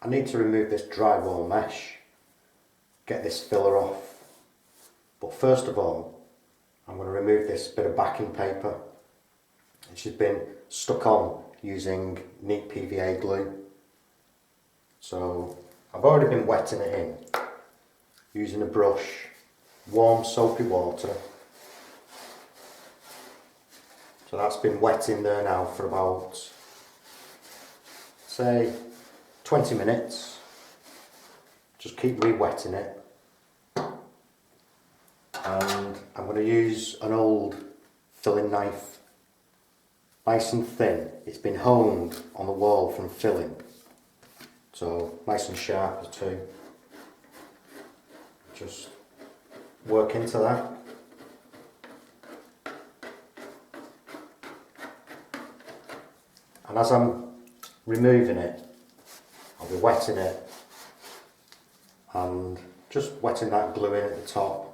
I need to remove this drywall mesh, get this filler off, but first of all I'm going to remove this bit of backing paper. It's just been stuck on using neat PVA glue. So I've already been wetting it in using a brush, warm soapy water. So that's been wet in there now for about, say, 20 minutes. Just keep re-wetting it. And I'm going to use an old filling knife, nice and thin. It's been honed on the wall from filling, so nice and sharp too. Just work into that. And as I'm removing it, I'll be wetting it and just wetting that glue in at the top.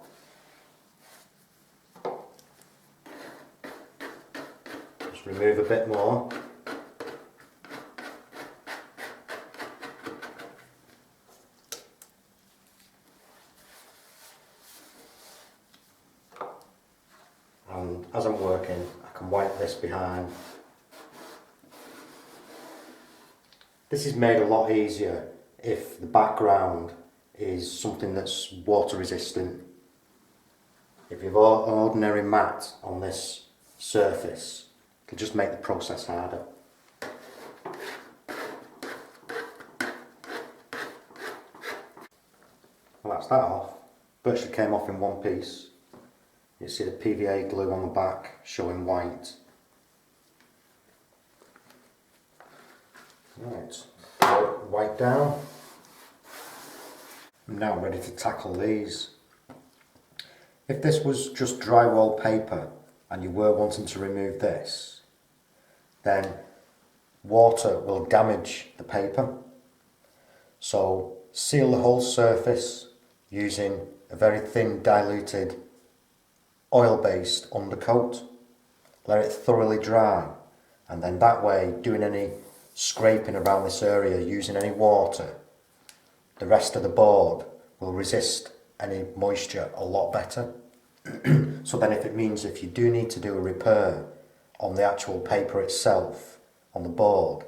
Just remove a bit more. And as I'm working, I can wipe this behind. This is made a lot easier if the background is something that's water resistant. If you've got an ordinary mat on this surface, it'll just make the process harder. Well, that's that off. Virtually came off in one piece. You see the PVA glue on the back showing white. Right, wipe down. I'm now ready to tackle these. If this was just drywall paper and you were wanting to remove this, then water will damage the paper. So seal the whole surface using a very thin diluted oil-based undercoat. Let it thoroughly dry, and then that way, doing any scraping around this area using any water, the rest of the board will resist any moisture a lot better. So then if you do need to do a repair on the actual paper itself, on the board,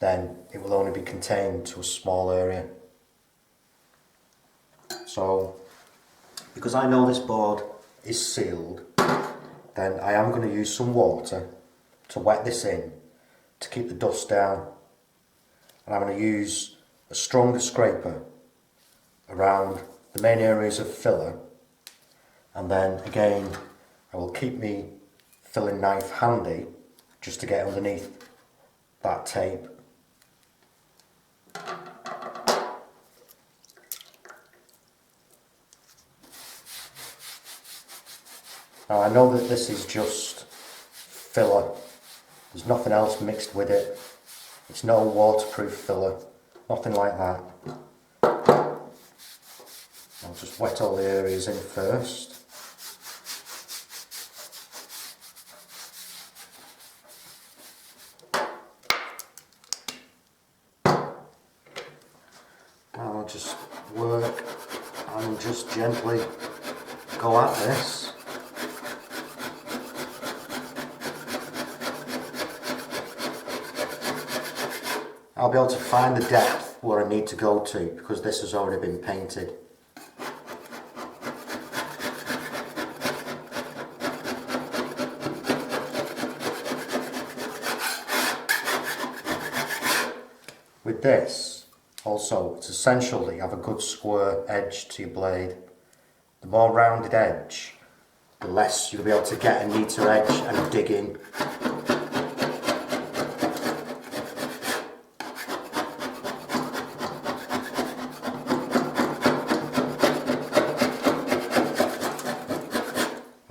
then it will only be contained to a small area. So because I know this board is sealed, then I am going to use some water to wet this in to keep the dust down, and I'm going to use a stronger scraper around the main areas of filler, and then again I will keep my filling knife handy just to get underneath that tape. Now I know that this is just filler, there's nothing else mixed with it, it's no waterproof filler, nothing like that. I'll just wet all the areas in first. Now I'll just work and just gently go at this. I'll be able to find the depth where I need to go to because this has already been painted. With this, also, it's essential that you have a good square edge to your blade. The more rounded edge, the less you'll be able to get a neater edge and dig in.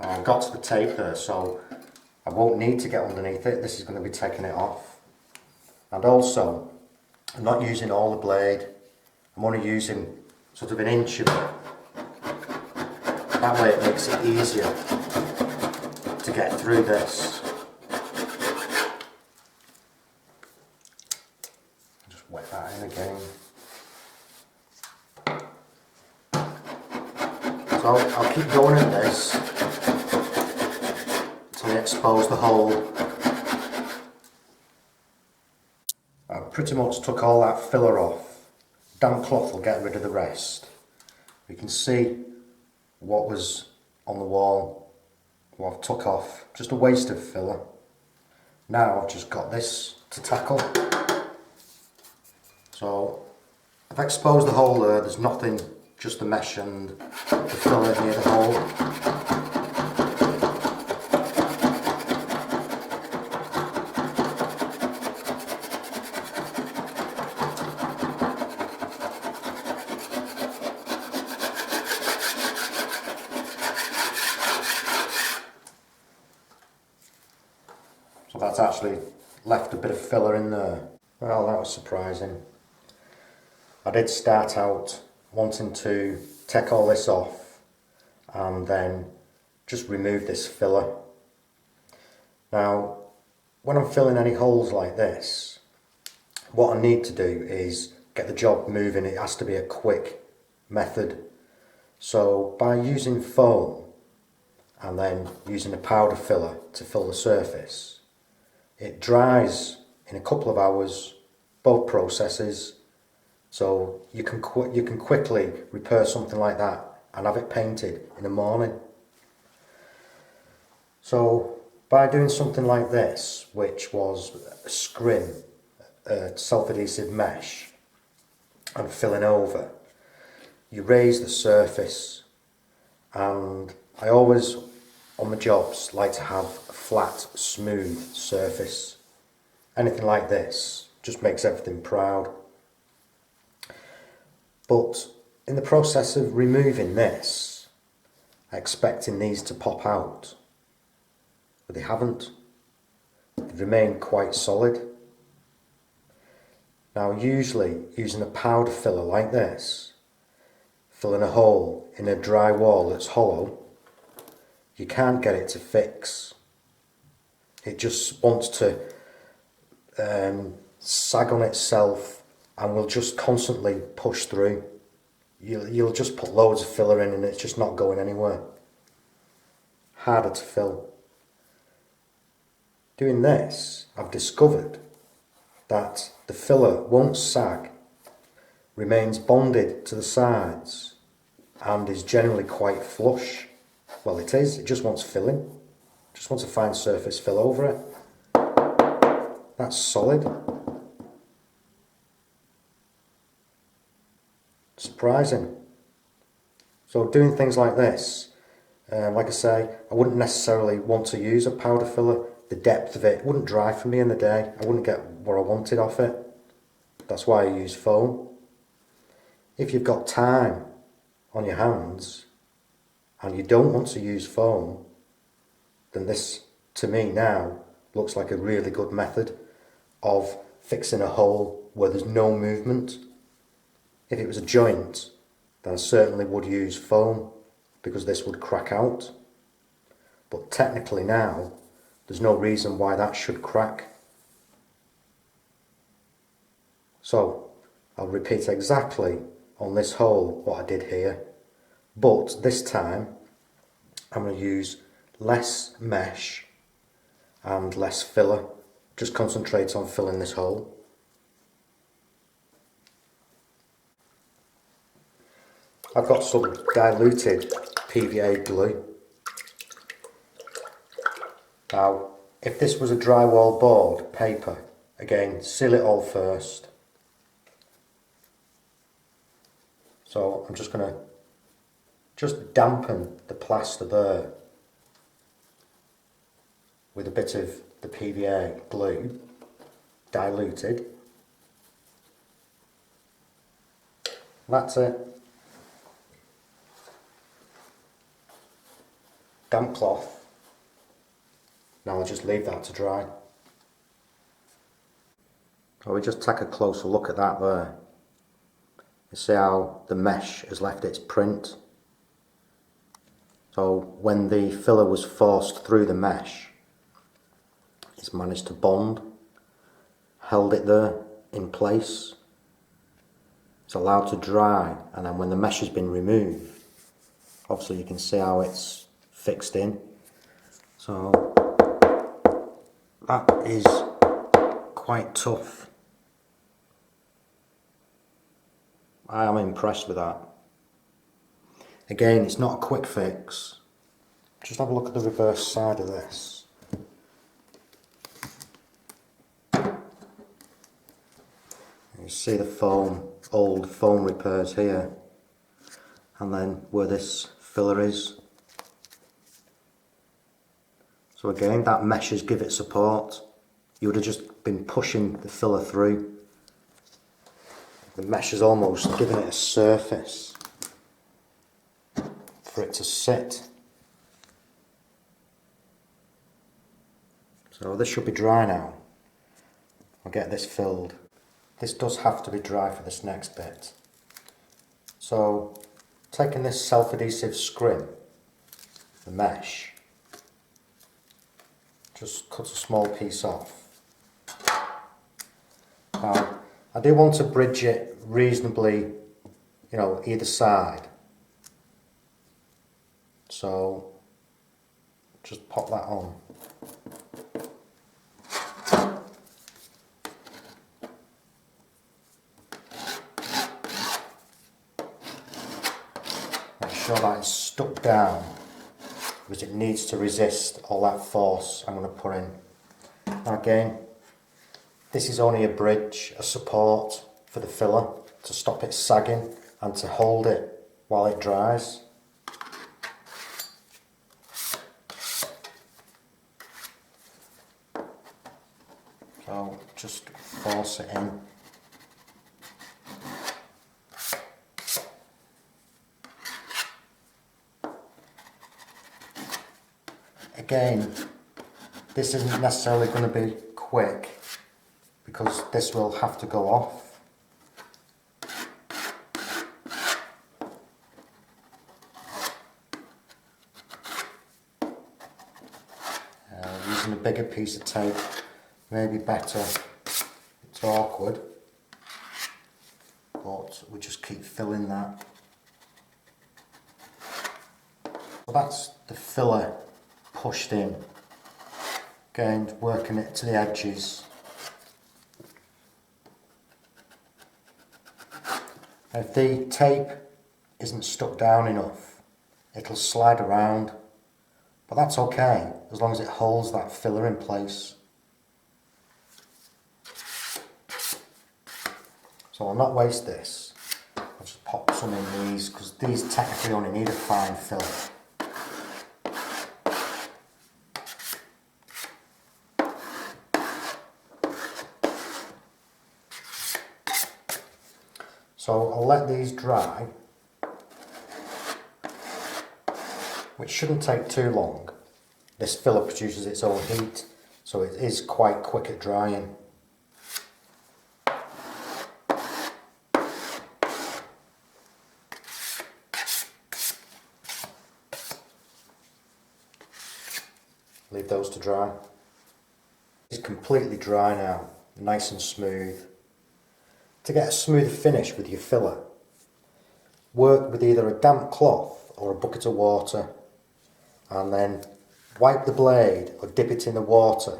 I got to the tape there, so I won't need to get underneath it. This is going to be taking it off. And also, I'm not using all the blade, I'm only using sort of an inch of it. That way it makes it easier to get through this. keep going at this until I expose the hole. I pretty much took all that filler off. Damp cloth will get rid of the rest. You can see what was on the wall, what I've took off. Just a waste of filler. Now I've just got this to tackle. So I've exposed the hole there, there's nothing, just the mesh and the filler near the hole. So that's actually left a bit of filler in there. Well, that was surprising. I did start out wanting to take all this off and then just remove this filler. Now, when I'm filling any holes like this, what I need to do is get the job moving. It has to be a quick method. So by using foam and then using a powder filler to fill the surface, it dries in a couple of hours, both processes. So you can quickly repair something like that and have it painted in the morning. So by doing something like this, which was a scrim, self-adhesive mesh, and filling over, you raise the surface. And I always, on my jobs, like to have a flat, smooth surface. Anything like this just makes everything proud. But in the process of removing this, expecting these to pop out, but they haven't. They remain quite solid. Now, usually using a powder filler like this, filling a hole in a drywall that's hollow, you can't get it to fix. It just wants to sag on itself and will just constantly push through. You'll just put loads of filler in and it's just not going anywhere. Harder to fill. Doing this, I've discovered that the filler won't sag, remains bonded to the sides, and is generally quite flush. Well, it is, it just wants filling. Just wants a fine surface fill over it. That's solid. Surprising. So doing things like this, like I say, I wouldn't necessarily want to use a powder filler. The depth of it wouldn't dry for me in the day. I wouldn't get what I wanted off it. That's why I use foam. If you've got time on your hands and you don't want to use foam, then this, to me now, looks like a really good method of fixing a hole where there's no movement. If it was a joint, then I certainly would use foam because this would crack out. But technically now, there's no reason why that should crack. So, I'll repeat exactly on this hole what I did here, but this time I'm going to use less mesh and less filler. Just concentrate on filling this hole. I've got some diluted PVA glue. Now, if this was a drywall board paper, again, seal it all first. So I'm just going to dampen the plaster there with a bit of the PVA glue, diluted. That's it. Damp cloth. Now I'll just leave that to dry. So we just take a closer look at that there. You see how the mesh has left its print. So when the filler was forced through the mesh, it's managed to bond, held it there in place. It's allowed to dry, and then when the mesh has been removed, Obviously you can see how it's fixed in. So that is quite tough. I am impressed with that. Again, it's not a quick fix. Just have a look at the reverse side of this. You see the foam, old foam repairs here, and then where this filler is. So again, that meshes give it support. You would have just been pushing the filler through. The mesh is almost giving it a surface for it to sit. So this should be dry now. I'll get this filled. This does have to be dry for this next bit. So taking this self-adhesive scrim, the mesh, just cut a small piece off. Now, I do want to bridge it reasonably, either side. So just pop that on. Make sure that it's stuck down, because it needs to resist all that force I'm going to put in. Now again, this is only a bridge, a support for the filler to stop it sagging and to hold it while it dries. So just force it in. Again, this isn't necessarily going to be quick because this will have to go off. Using a bigger piece of tape may be better. It's awkward, but we just keep filling that. So that's the filler pushed in. Again, working it to the edges. If the tape isn't stuck down enough, it'll slide around, but that's okay as long as it holds that filler in place. So I'll not waste this. I'll just pop some in these because these technically only need a fine fill. So I'll let these dry, which shouldn't take too long. This filler produces its own heat, so it is quite quick at drying. Leave those to dry. It's completely dry now, nice and smooth. To get a smooth finish with your filler, work with either a damp cloth or a bucket of water and then wipe the blade or dip it in the water,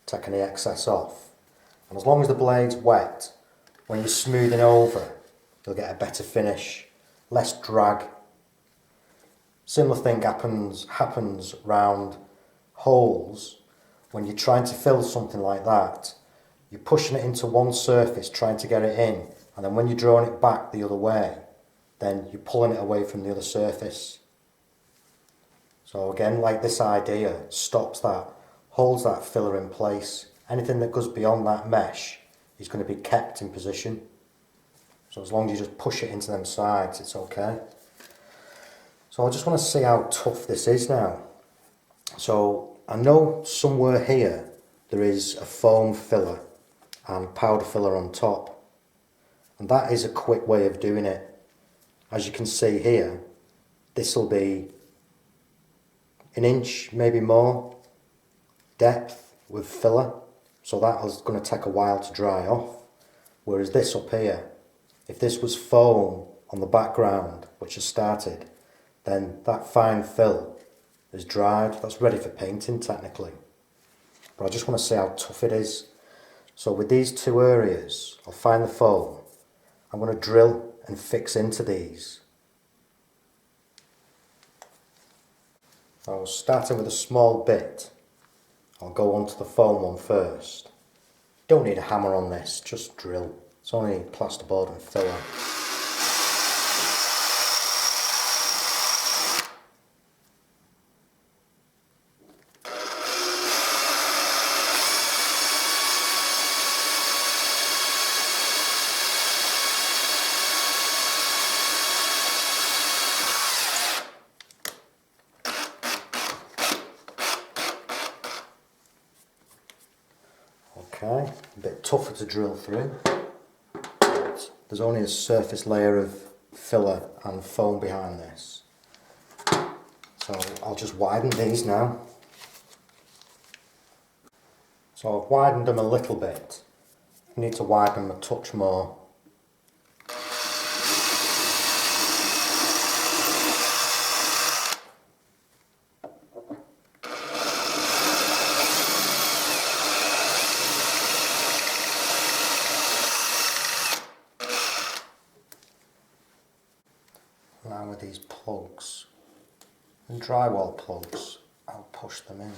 take any excess off. And as long as the blade's wet, when you're smoothing over, you'll get a better finish, less drag. Similar thing happens round holes when you're trying to fill something like that. You're pushing it into one surface, trying to get it in, and then when you're drawing it back the other way, then you're pulling it away from the other surface. So again, like this idea, stops that, holds that filler in place. Anything that goes beyond that mesh is going to be kept in position. So as long as you just push it into them sides, it's okay. So I just want to see how tough this is now. So I know somewhere here there is a foam filler and powder filler on top, and that is a quick way of doing it. As you can see here, this will be an inch, maybe more, depth with filler, so that is going to take a while to dry off. Whereas this up here, if this was foam on the background, which has started, then that fine fill is dried. That's ready for painting technically. But I just want to see how tough it is. So with these two areas, I'll find the foam. I'm going to drill and fix into these. So starting with a small bit, I'll go onto the foam one first. Don't need a hammer on this, just drill. It's only plasterboard and filler. Okay, a bit tougher to drill through. But there's only a surface layer of filler and foam behind this. So I'll just widen these now. So I've widened them a little bit. I need to widen them a touch more. Now with these plugs and drywall plugs, I'll push them in.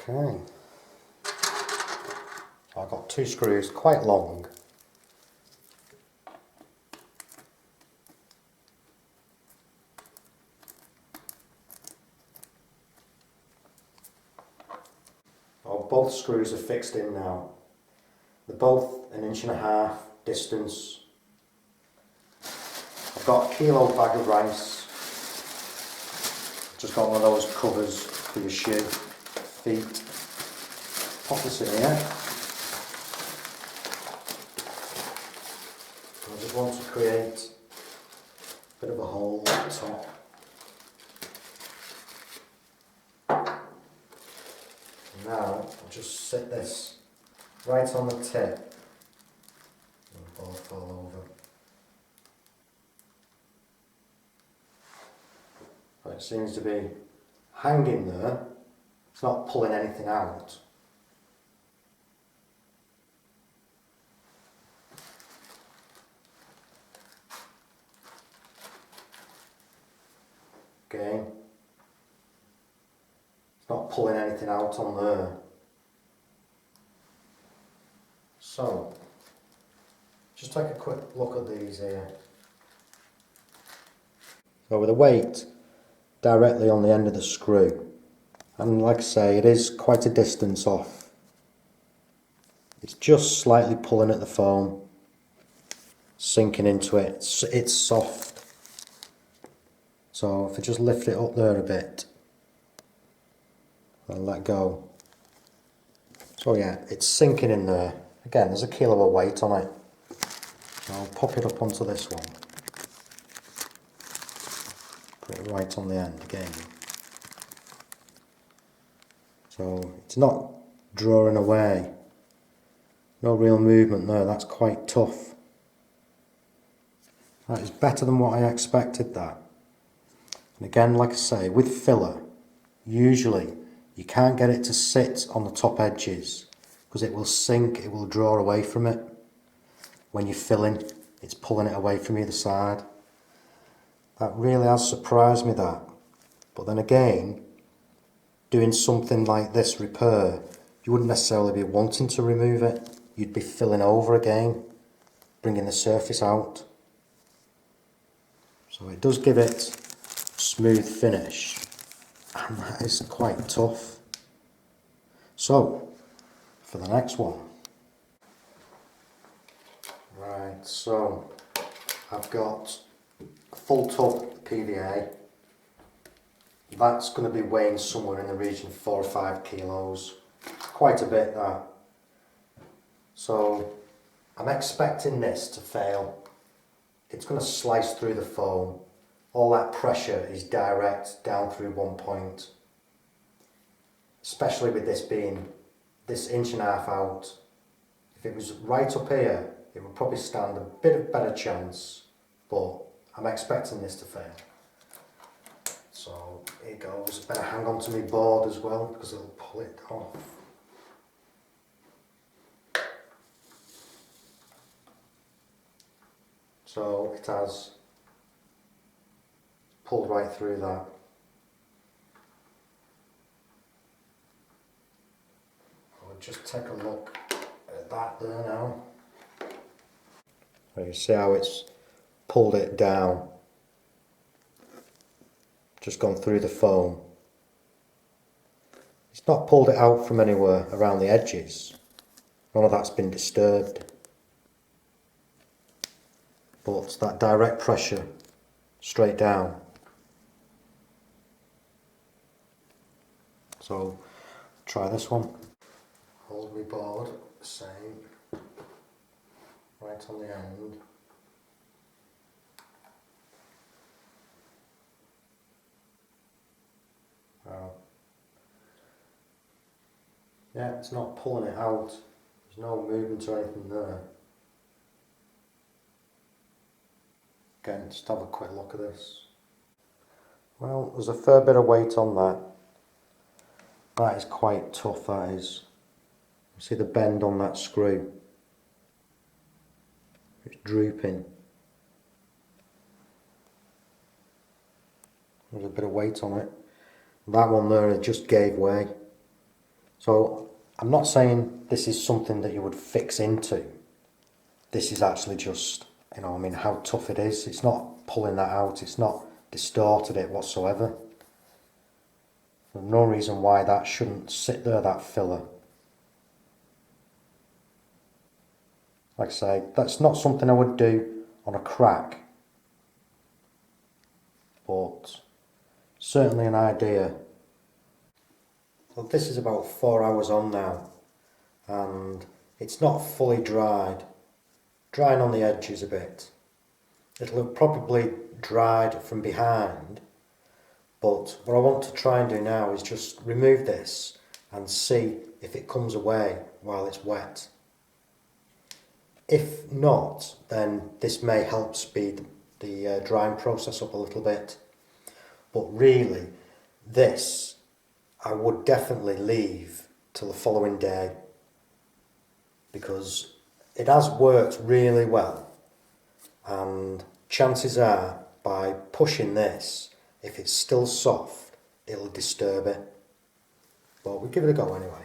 Okay, so I've got two screws, quite long. Both screws are fixed in now. They're both 1.5 inches distance. I've got a kilo bag of rice. Just got one of those covers for your shoe, feet. Pop this in here. I just want to create a bit of a hole at the top. Now I'll just set this right on the tip. It'll both fall over. But it seems to be hanging there. It's not pulling anything out. Okay. Not pulling anything out on there. So, just take a quick look at these here. So with the weight directly on the end of the screw, and like I say, it is quite a distance off. It's just slightly pulling at the foam, sinking into it. It's soft. So if I just lift it up there a bit, and let go. So yeah, it's sinking in there. Again, there's a kilo of weight on it. I'll pop it up onto this one. Put it right on the end again. So it's not drawing away. No real movement there, that's quite tough. That is better than what I expected, that. And again, like I say, with filler, usually you can't get it to sit on the top edges because it will sink, it will draw away from it. When you're filling, it's pulling it away from either side. That really has surprised me, that. But then again, doing something like this repair, you wouldn't necessarily be wanting to remove it. You'd be filling over again, bringing the surface out. So it does give it a smooth finish. And that is quite tough. So, for the next one. Right, so I've got a full tub PVA. That's going to be weighing somewhere in the region of 4 or 5 kilos. Quite a bit, that. So I'm expecting this to fail. it's going to slice through the foam. All that pressure is direct down through one point. Especially with this being this 1.5 inch out. If it was right up here, it would probably stand a bit of better chance, but I'm expecting this to fail. So here goes. Better hang on to my board as well because it'll pull it off. So it has pulled right through that. I'll just take a look at that there now. You see how it's pulled it down, just gone through the foam. It's not pulled it out from anywhere around the edges. None of that's been disturbed. But that direct pressure straight down. So try this one. Hold my board, same, right on the end. Oh. Yeah, it's not pulling it out. There's no movement or anything there. Again, just have a quick look at this. Well, there's a fair bit of weight on that. That is quite tough, that is. You see the bend on that screw? It's drooping. There's a bit of weight on it. That one there, it just gave way. So I'm not saying this is something that you would fix into. This is actually just, you know, I mean, how tough it is. It's not pulling that out. It's not distorted it whatsoever. There's no reason why that shouldn't sit there, that filler. Like I say, that's not something I would do on a crack. But certainly an idea. Well, this is about 4 hours on now. And it's not fully dried. Drying on the edges a bit. It'll have probably dried from behind. But what I want to try and do now is just remove this and see if it comes away while it's wet. If not, then this may help speed the drying process up a little bit. But really, this I would definitely leave till the following day because it has worked really well, and chances are by pushing this, if it's still soft, it'll disturb it. But we'll give it a go anyway.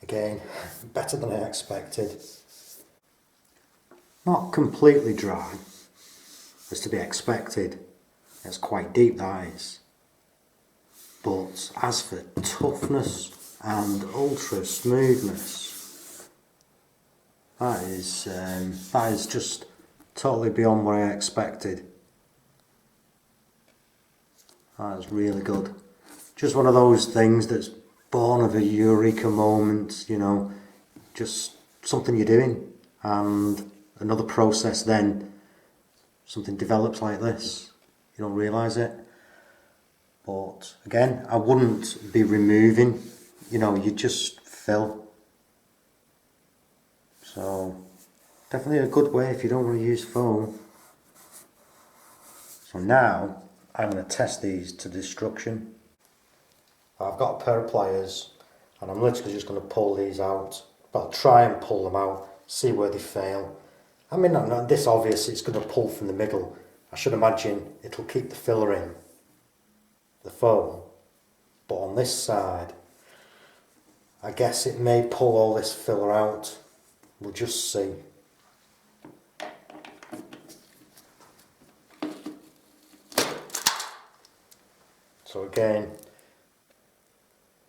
Again, better than I expected. Not completely dry, as to be expected. It's quite deep, that is. But as for toughness and ultra smoothness, that is just totally beyond what I expected. That is really good. Just one of those things that's born of a eureka moment, you know, just something you're doing, and another process, then something develops like this. You don't realise it. But again, I wouldn't be removing, you know, you just fill. So definitely a good way if you don't want to use foam. So now I'm going to test these to destruction. I've got a pair of pliers and I'm literally just going to pull these out. But I'll try and pull them out, see where they fail. I mean, not this obvious, it's going to pull from the middle. I should imagine it'll keep the filler in, the foam. But on this side, I guess it may pull all this filler out. We'll just see. So again,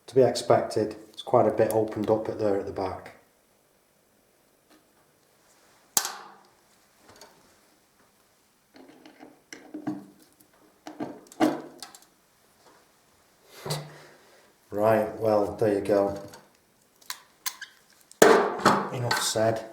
to be expected, it's quite a bit opened up at there at the back. Right, well, there you go. Enough said.